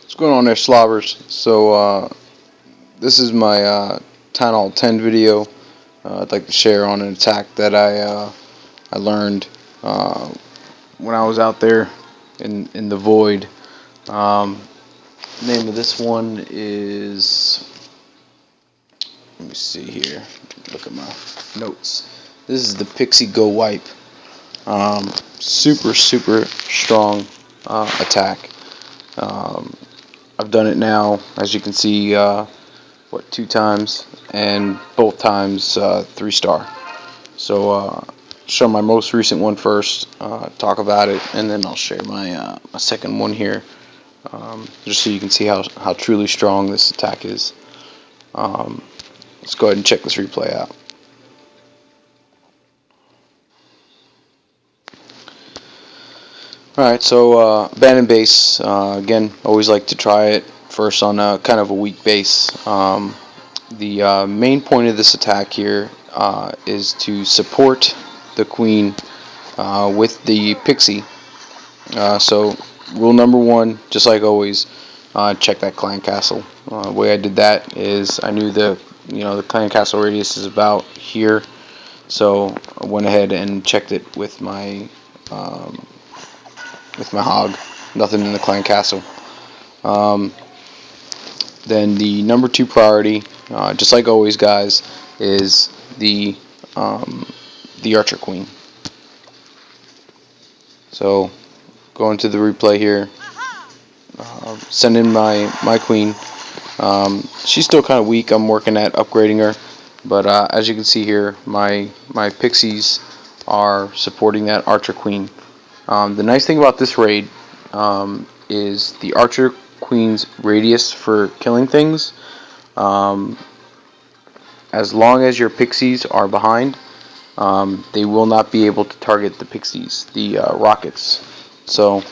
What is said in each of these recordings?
What's going on there, slobbers? So this is my Th10 video. I'd like to share on an attack that I learned when I was out there in the void. Name of this one is, let me see here. Look at my notes. This is the Pixy GOWIPE. Super strong attack. I've done it now, as you can see, 2 times, and both times 3-star. So show my most recent one first, talk about it, and then I'll share my my second one here, just so you can see how truly strong this attack is. Let's go ahead and check this replay out. Alright, so abandoned base, again, always like to try it first on a kind of a weak base. The main point of this attack here is to support the queen with the pixie. So rule number 1, just like always, check that clan castle. The way I did that is I knew the clan castle radius is about here, so I went ahead and checked it with my hog. Nothing in the clan castle. Then the number 2 priority, just like always, guys, is the archer queen. So going to the replay here, send in my queen. She's still kind of weak. I'm working at upgrading her, but as you can see here, my pixies are supporting that archer queen. The nice thing about this raid is the archer queen's radius for killing things. As long as your pixies are behind, they will not be able to target the pixies, the rockets. So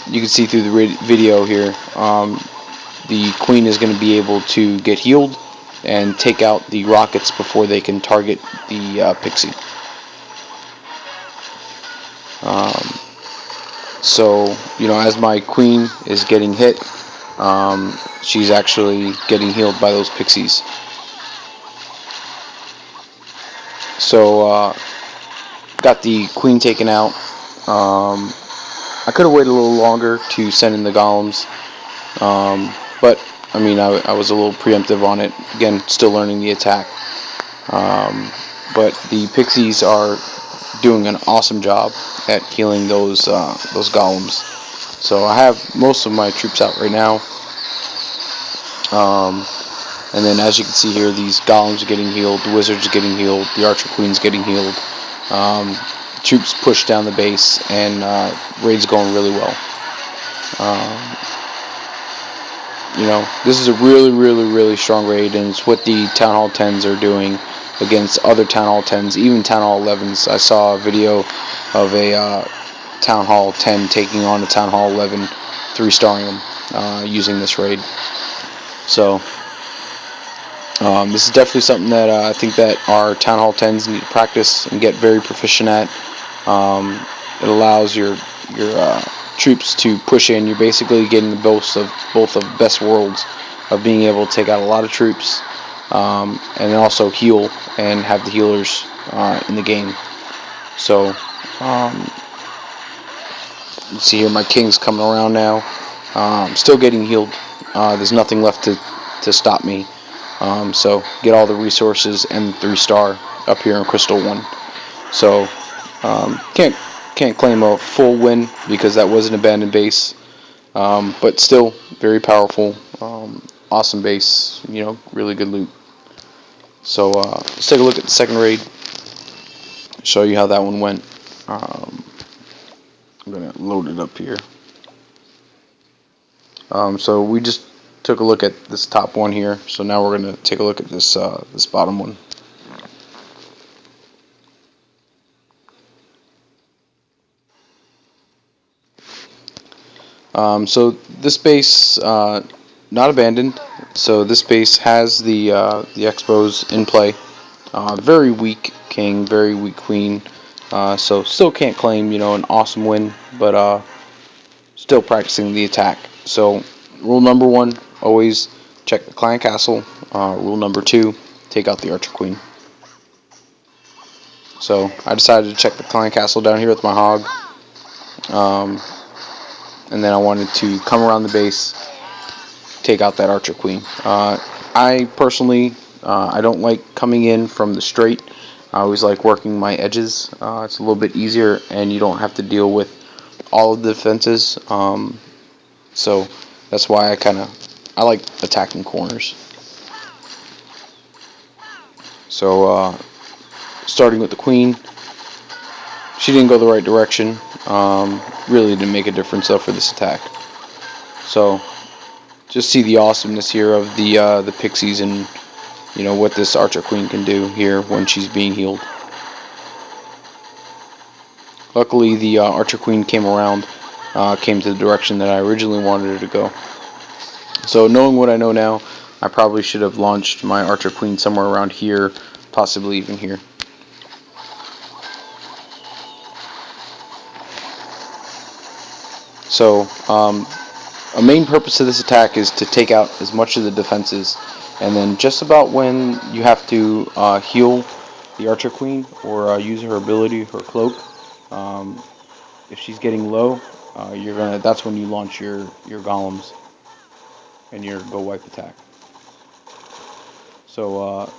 you can see through the video here, the queen is going to be able to get healed and take out the rockets before they can target the pixie. So, as my queen is getting hit, she's actually getting healed by those pixies. So, got the queen taken out. I could have waited a little longer to send in the golems, but I mean, I was a little preemptive on it. Again, still learning the attack. But the pixies are doing an awesome job at healing those golems. So I have most of my troops out right now, and then as you can see here, these golems are getting healed, the wizards are getting healed, the archer queen's getting healed. Troops push down the base, and raid's going really well. This is a really strong raid, and it's what the Town Hall 10s are doing against other Town Hall 10s, even Town Hall 11s. I saw a video of a Town Hall 10 taking on a Town Hall 11, 3-starring them using this raid. So this is definitely something that I think that our Town Hall 10s need to practice and get very proficient at. It allows your troops to push in. You're basically getting the both of best worlds of being able to take out a lot of troops, and also heal and have the healers in the game. So you see here, my king's coming around now. I'm still getting healed. There's nothing left to stop me. So get all the resources and 3-star up here in Crystal 1. So can't claim a full win because that was an abandoned base, but still very powerful. Awesome base, really good loot. So let's take a look at the second raid, show you how that one went. I'm gonna load it up here. So we just took a look at this top one here, so now we're gonna take a look at this this bottom one. So this base, not abandoned. So this base has the expos in play. Very weak king, very weak queen. So still can't claim an awesome win, but still practicing the attack. So rule number 1, always check the clan castle. Rule number 2, take out the archer queen. So I decided to check the clan castle down here with my hog, and then I wanted to come around the base, take out that archer queen. I personally, I don't like coming in from the straight. I always like working my edges. It's a little bit easier, and you don't have to deal with all of the defenses. So that's why I like attacking corners. So starting with the queen, she didn't go the right direction. Really didn't make a difference though for this attack. So just see the awesomeness here of the pixies, and you know what this archer queen can do here when she's being healed. Luckily the archer queen came around, came to the direction that I originally wanted her to go. So knowing what I know now, I probably should have launched my archer queen somewhere around here, possibly even here. So a main purpose of this attack is to take out as much of the defenses, and then just about when you have to heal the archer queen or use her ability, her cloak, if she's getting low, that's when you launch your golems and your go wipe attack. So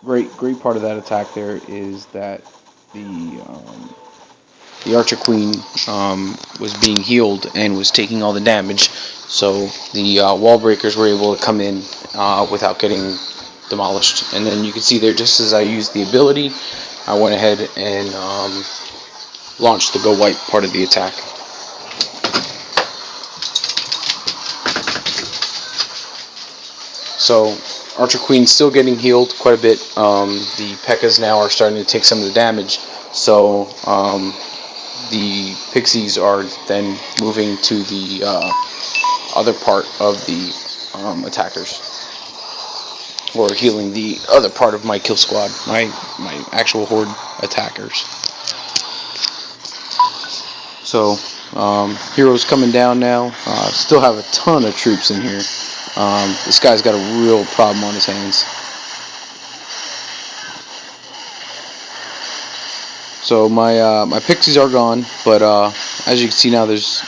great part of that attack there is that the archer queen was being healed and was taking all the damage, so the wall breakers were able to come in without getting demolished. And then you can see there, just as I used the ability, I went ahead and launched the go wipe part of the attack. So archer queen's still getting healed quite a bit. The P.E.K.K.A.s now are starting to take some of the damage, so the pixies are then moving to the other part of the attackers, or healing the other part of my kill squad, my actual horde attackers. So heroes coming down now. Still have a ton of troops in here. This guy's got a real problem on his hands. So my pixies are gone, but as you can see now, there's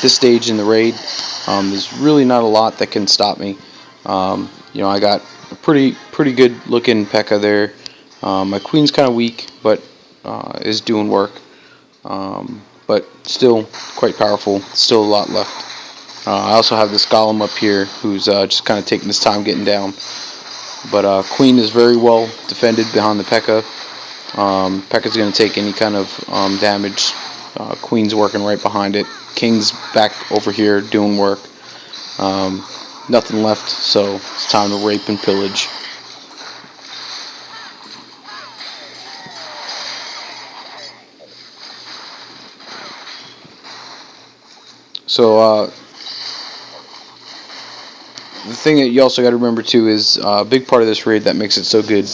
this stage in the raid, there's really not a lot that can stop me. You know, I got a pretty good looking P.E.K.K.A. there. My queen's kind of weak, but is doing work. But still quite powerful. Still a lot left. I also have this golem up here who's just kind of taking his time getting down. But queen is very well defended behind the P.E.K.K.A. P.E.K.K.A.'s going to take any kind of damage. Queen's working right behind it. King's back over here doing work. Nothing left, so it's time to rape and pillage. So the thing that you also got to remember too is a big part of this raid that makes it so good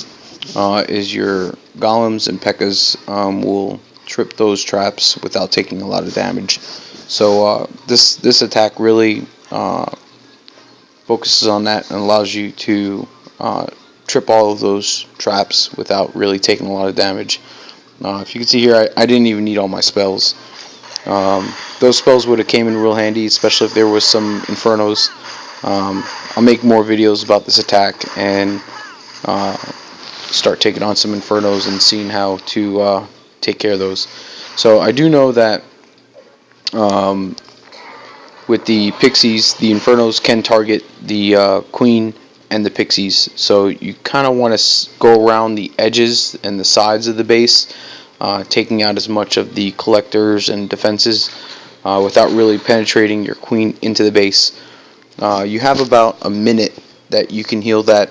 is your golems and P.E.K.K.A.s will trip those traps without taking a lot of damage. So this attack really focuses on that and allows you to trip all of those traps without really taking a lot of damage. If you can see here, I didn't even need all my spells. Those spells would have came in real handy, especially if there was some infernos. I'll make more videos about this attack and start taking on some infernos and seeing how to take care of those. So I do know that with the pixies, the infernos can target the queen and the pixies, so you kind of want to go around the edges and the sides of the base, taking out as much of the collectors and defenses without really penetrating your queen into the base. You have about a minute that you can heal that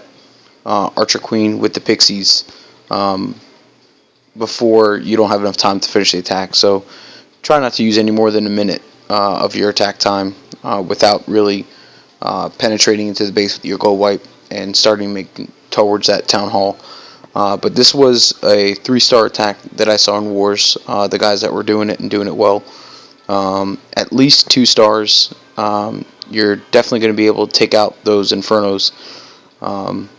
archer queen with the pixies before you don't have enough time to finish the attack. So try not to use any more than a minute of your attack time without really penetrating into the base with your go wipe and starting making towards that town hall. But this was a 3-star attack that I saw in Wars. The guys that were doing it and doing it well. at least 2 stars. You're definitely going to be able to take out those Infernos.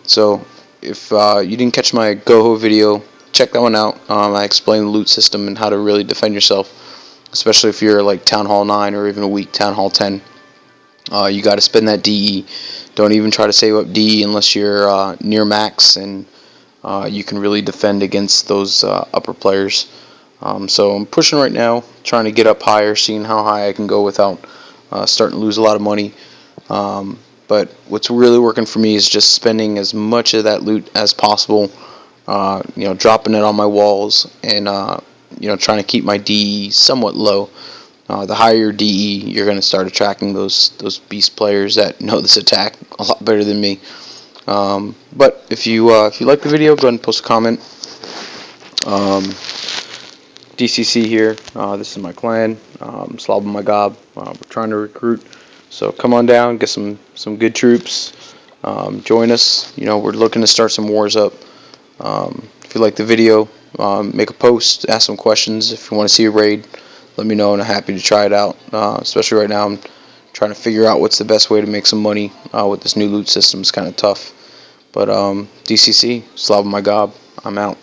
So if you didn't catch my Goho video, check that one out. I explain the loot system and how to really defend yourself, especially if you're like Town Hall 9 or even a weak Town Hall 10. You got to spend that DE. Don't even try to save up DE unless you're near max, and you can really defend against those upper players. So I'm pushing right now, trying to get up higher, seeing how high I can go without starting to lose a lot of money. But what's really working for me is just spending as much of that loot as possible, dropping it on my walls, and trying to keep my DE somewhat low. The higher your DE, you're going to start attracting those beast players that know this attack a lot better than me. But if you like the video, go ahead and post a comment. DCSea here. This is my clan. Slob my gob. We're trying to recruit. So come on down, get some good troops. Join us. We're looking to start some wars up. If you like the video, make a post, ask some questions. If you want to see a raid, let me know, and I'm happy to try it out. Especially right now, I'm trying to figure out what's the best way to make some money with this new loot system. It's kind of tough. But DCSea, Slob my gob. I'm out.